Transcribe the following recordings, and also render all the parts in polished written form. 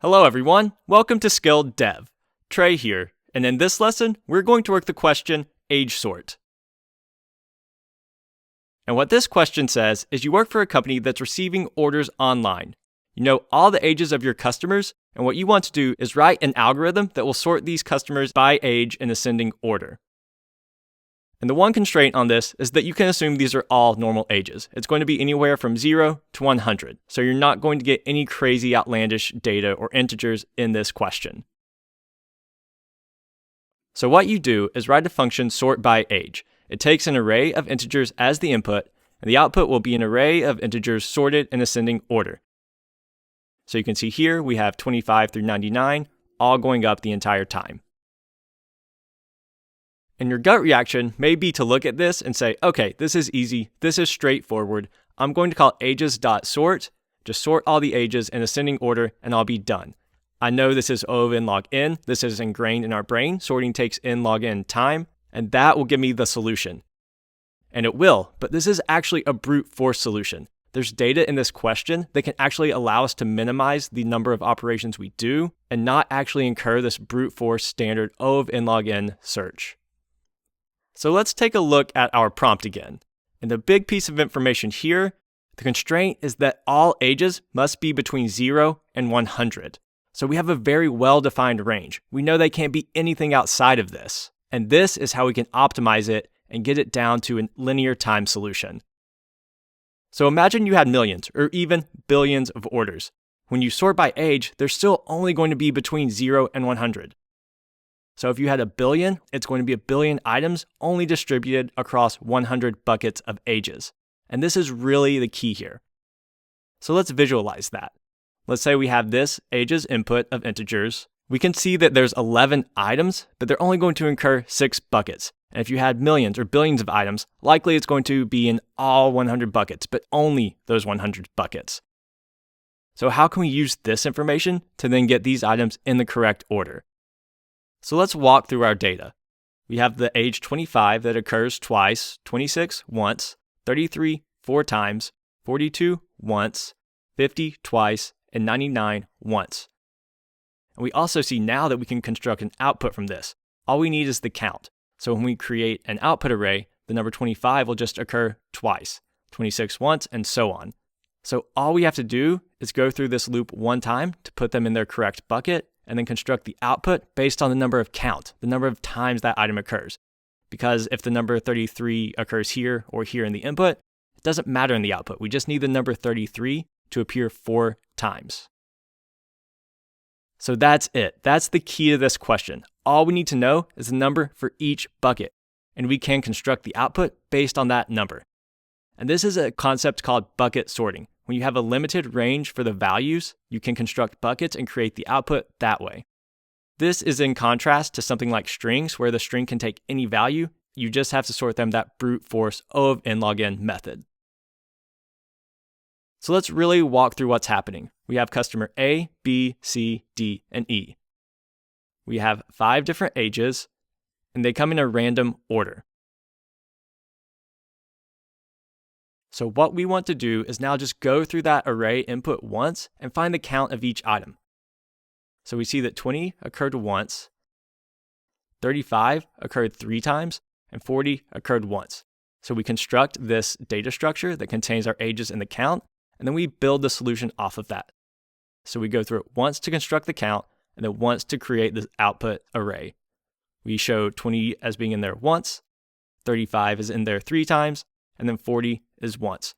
Hello everyone, welcome to Skilled Dev. Trey here, and in this lesson, we're going to work the question age sort. And what this question says is you work for a company that's receiving orders online. You know all the ages of your customers, and what you want to do is write an algorithm that will sort these customers by age in ascending order. And the one constraint on this is that you can assume these are all normal ages. It's going to be anywhere from 0 to 100, so you're not going to get any crazy outlandish data or integers in this question. So what you do is write a function sort by age. It takes an array of integers as the input, and the output will be an array of integers sorted in ascending order. So you can see here we have 25 through 99, all going up the entire time. And your gut reaction may be to look at this and say, okay, this is easy, this is straightforward. I'm going to call ages.sort, just sort all the ages in ascending order, and I'll be done. I know this is O of n log n, this is ingrained in our brain, sorting takes n log n time, and that will give me the solution. And it will, but this is actually a brute force solution. There's data in this question that can actually allow us to minimize the number of operations we do and not actually incur this brute force standard O of n log n search. So let's take a look at our prompt again. And the big piece of information here, the constraint is that all ages must be between 0 and 100. So we have a very well-defined range. We know they can't be anything outside of this. And this is how we can optimize it and get it down to a linear time solution. So imagine you had millions or even billions of orders. When you sort by age, they're still only going to be between 0 and 100. So if you had a billion, it's going to be a billion items only distributed across 100 buckets of ages. And this is really the key here. So let's visualize that. Let's say we have this ages input of integers. We can see that there's 11 items, but they're only going to incur 6 buckets. And if you had millions or billions of items, likely it's going to be in all 100 buckets, but only those 100 buckets. So how can we use this information to then get these items in the correct order? So let's walk through our data. We have the age 25 that occurs twice, 26 once, 33 4 times, 42 once, 50 twice, and 99 once. And we also see now that we can construct an output from this. All we need is the count. So when we create an output array, the number 25 will just occur twice, 26 once, and so on. So all we have to do is go through this loop one time to put them in their correct bucket, and then construct the output based on the number of count, the number of times that item occurs. Because if the number 33 occurs here or here in the input, it doesn't matter in the output. We just need the number 33 to appear 4 times. So that's it. That's the key to this question. All we need to know is the number for each bucket, and we can construct the output based on that number. And this is a concept called bucket sorting. When you have a limited range for the values, you can construct buckets and create the output that way. This is in contrast to something like strings, where the string can take any value. You just have to sort them that brute force O of n log n method. So let's really walk through what's happening. We have customer A, B, C, D, and E. We have 5 different ages, and they come in a random order. So what we want to do is now just go through that array input once and find the count of each item. So we see that 20 occurred once, 35 occurred 3 times, and 40 occurred once. So we construct this data structure that contains our ages and the count, and then we build the solution off of that. So we go through it once to construct the count, and then once to create the output array. We show 20 as being in there once, 35 is in there 3 times, and then 40 is once.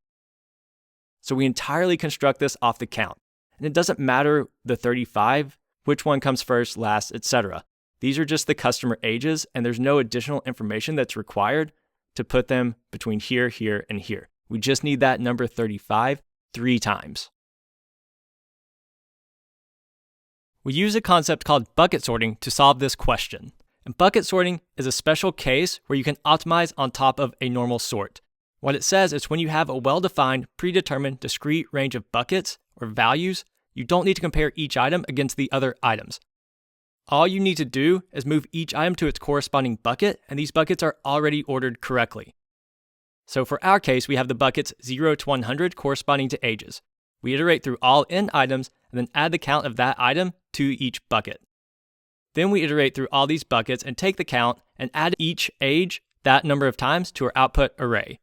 So we entirely construct this off the count. And it doesn't matter the 35, which one comes first, last, etc. These are just the customer ages, and there's no additional information that's required to put them between here, here, and here. We just need that number 35 3 times. We use a concept called bucket sorting to solve this question. And bucket sorting is a special case where you can optimize on top of a normal sort. What it says is when you have a well-defined, predetermined, discrete range of buckets or values, you don't need to compare each item against the other items. All you need to do is move each item to its corresponding bucket, and these buckets are already ordered correctly. So for our case, we have the buckets 0 to 100 corresponding to ages. We iterate through all n items and then add the count of that item to each bucket. Then we iterate through all these buckets and take the count and add each age that number of times to our output array.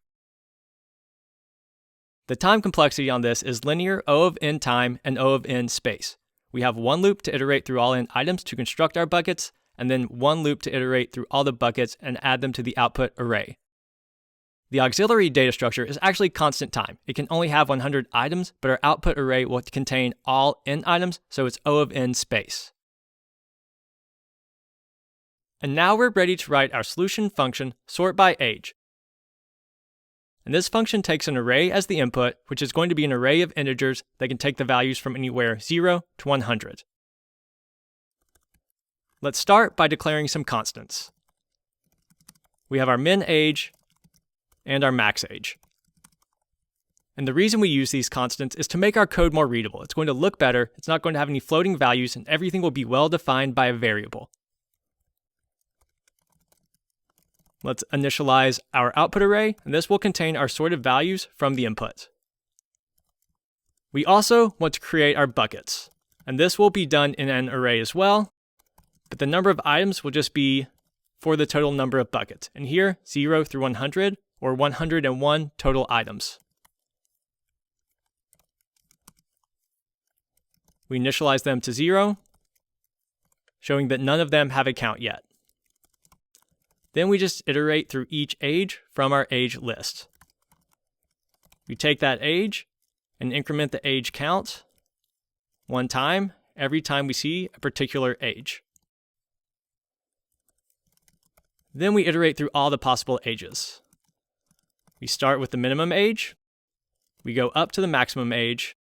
The time complexity on this is linear O of n time and O of n space. We have one loop to iterate through all n items to construct our buckets, and then one loop to iterate through all the buckets and add them to the output array. The auxiliary data structure is actually constant time. It can only have 100 items, but our output array will contain all n items, so it's O of n space. And now we're ready to write our solution function sort by age. And this function takes an array as the input, which is going to be an array of integers that can take the values from anywhere 0 to 100. Let's start by declaring some constants. We have our min age and our max age. And the reason we use these constants is to make our code more readable. It's going to look better, it's not going to have any floating values, and everything will be well defined by a variable. Let's initialize our output array, and this will contain our sorted values from the input. We also want to create our buckets, and this will be done in an array as well, but the number of items will just be for the total number of buckets, and here 0 through 100, or 101 total items. We initialize them to 0, showing that none of them have a count yet. Then we just iterate through each age from our age list. We take that age and increment the age count one time every time we see a particular age. Then we iterate through all the possible ages. We start with the minimum age, we go up to the maximum age,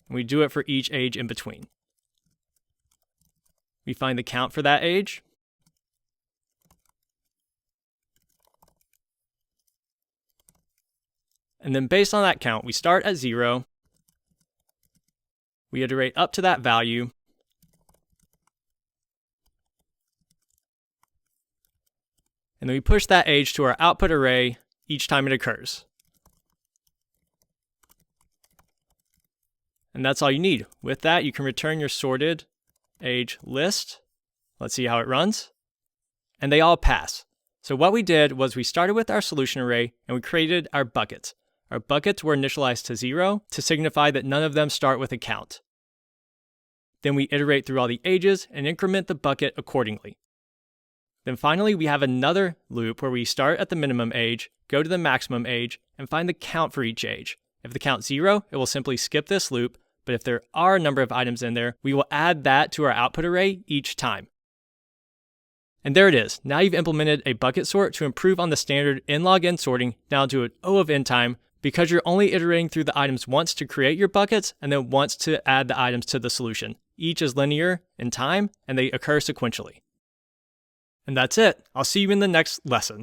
and we do it for each age in between. We find the count for that age, and then based on that count, we start at 0, we iterate up to that value, and then we push that age to our output array each time it occurs. And that's all you need. With that, you can return your sorted age list. Let's see how it runs. And they all pass. So what we did was we started with our solution array and we created our buckets. Our buckets were initialized to 0 to signify that none of them start with a count. Then we iterate through all the ages and increment the bucket accordingly. Then finally, we have another loop where we start at the minimum age, go to the maximum age, and find the count for each age. If the count's 0, it will simply skip this loop, but if there are a number of items in there, we will add that to our output array each time. And there it is. Now you've implemented a bucket sort to improve on the standard n-log-n sorting down to an O of n time, because you're only iterating through the items once to create your buckets and then once to add the items to the solution. Each is linear in time and they occur sequentially. And that's it. I'll see you in the next lesson.